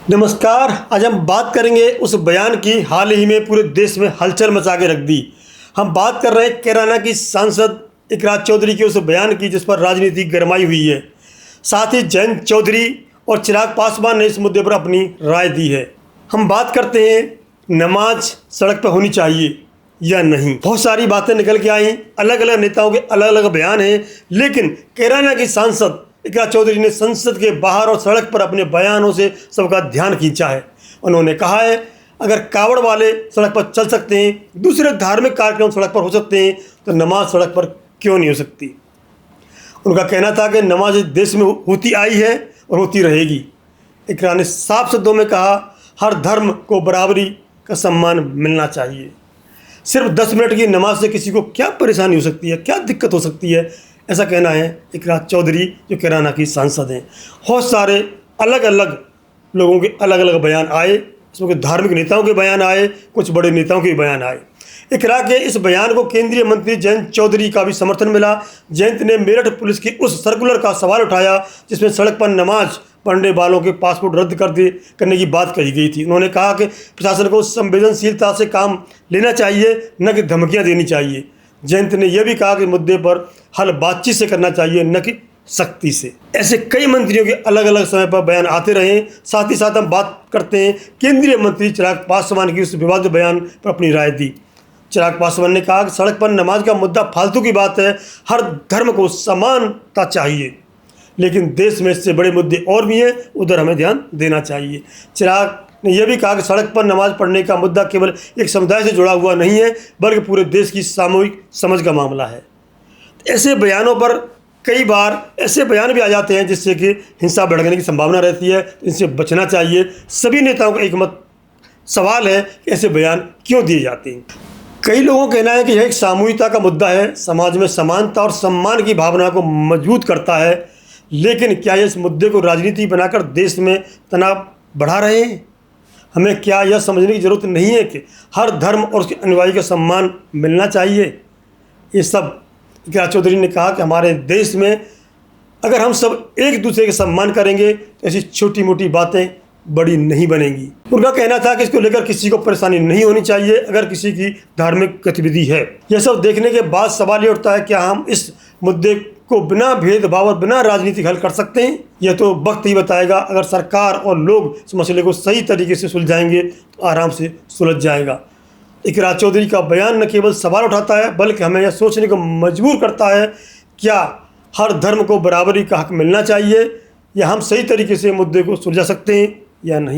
नमस्कार। आज हम बात करेंगे उस बयान की हाल ही में पूरे देश में हलचल मचा के रख दी। हम बात कर रहे हैं कैराना की सांसद इकरार चौधरी के उस बयान की जिस पर राजनीति गरमाई हुई है। साथ ही जयंत चौधरी और चिराग पासवान ने इस मुद्दे पर अपनी राय दी है। हम बात करते हैं नमाज सड़क पर होनी चाहिए या नहीं। बहुत सारी बातें निकल के आई, अलग अलग नेताओं के अलग अलग बयान हैं, लेकिन कैराना की सांसद इकरार चौधरी ने संसद के बाहर और सड़क पर अपने बयानों से सबका ध्यान खींचा है। उन्होंने कहा है, अगर कावड़ वाले सड़क पर चल सकते हैं, दूसरे धार्मिक कार्यक्रम सड़क पर हो सकते हैं, तो नमाज सड़क पर क्यों नहीं हो सकती। उनका कहना था कि नमाज देश में होती आई है और होती रहेगी। इकरार ने साफ शब्दों में कहा, हर धर्म को बराबरी का सम्मान मिलना चाहिए। सिर्फ 10 मिनट की नमाज से किसी को क्या परेशानी हो सकती है, क्या दिक्कत हो सकती है, ऐसा कहना है इकरार चौधरी जो कैराना की सांसद हैं। बहुत सारे अलग अलग लोगों के अलग अलग बयान आए, इसमें कुछ धार्मिक नेताओं के बयान आए, कुछ बड़े नेताओं के बयान आए। इकरार के इस बयान को केंद्रीय मंत्री जयंत चौधरी का भी समर्थन मिला। जयंत ने मेरठ पुलिस की उस सर्कुलर का सवाल उठाया जिसमें सड़क पर नमाज पढ़ने वालों के पासपोर्ट रद्द करने की बात कही गई थी। उन्होंने कहा कि प्रशासन को संवेदनशीलता से काम लेना चाहिए, न कि धमकियां देनी चाहिए। जयंत ने यह भी कहा कि मुद्दे पर हल बातचीत से करना चाहिए, न कि सख्ती से। ऐसे कई मंत्रियों के अलग अलग समय पर बयान आते रहे। साथ ही साथ हम बात करते हैं केंद्रीय मंत्री चिराग पासवान की उस विवादित बयान पर अपनी राय दी। चिराग पासवान ने कहा कि सड़क पर नमाज का मुद्दा फालतू की बात है, हर धर्म को समानता चाहिए, लेकिन देश में इससे बड़े मुद्दे और भी हैं, उधर हमें ध्यान देना चाहिए। चिराग ने यह भी कहा कि सड़क पर नमाज पढ़ने का मुद्दा केवल एक समुदाय से जुड़ा हुआ नहीं है, बल्कि पूरे देश की सामूहिक समझ का मामला है। ऐसे बयानों पर कई बार ऐसे बयान भी आ जाते हैं जिससे कि हिंसा भड़कने की संभावना रहती है, इनसे बचना चाहिए। सभी नेताओं का एकमत सवाल है कि ऐसे बयान क्यों दिए जाते हैं। कई लोगों का कहना है कि यह एक सामूहिकता का मुद्दा है, समाज में समानता और सम्मान की भावना को मजबूत करता है, लेकिन क्या इस मुद्दे को राजनीति बनाकर देश में तनाव बढ़ा रहे हैं। हमें क्या यह समझने की ज़रूरत नहीं है कि हर धर्म और उसके अनुयायी का सम्मान मिलना चाहिए। ये सब इकरार चौधरी ने कहा कि हमारे देश में अगर हम सब एक दूसरे का सम्मान करेंगे तो ऐसी छोटी मोटी बातें बड़ी नहीं बनेंगी। उनका कहना था कि इसको लेकर किसी को परेशानी नहीं होनी चाहिए अगर किसी की धार्मिक गतिविधि है। यह सब देखने के बाद सवाल ये उठता है, क्या हम इस मुद्दे को बिना भेदभाव और बिना राजनीति हल कर सकते हैं। यह तो वक्त ही बताएगा। अगर सरकार और लोग इस मसले को सही तरीके से सुलझाएंगे तो आराम से सुलझ जाएगा। इकरार चौधरी का बयान न केवल सवाल उठाता है, बल्कि हमें यह सोचने को मजबूर करता है, क्या हर धर्म को बराबरी का हक मिलना चाहिए या हम सही तरीके से मुद्दे को सुलझा सकते हैं या नहीं।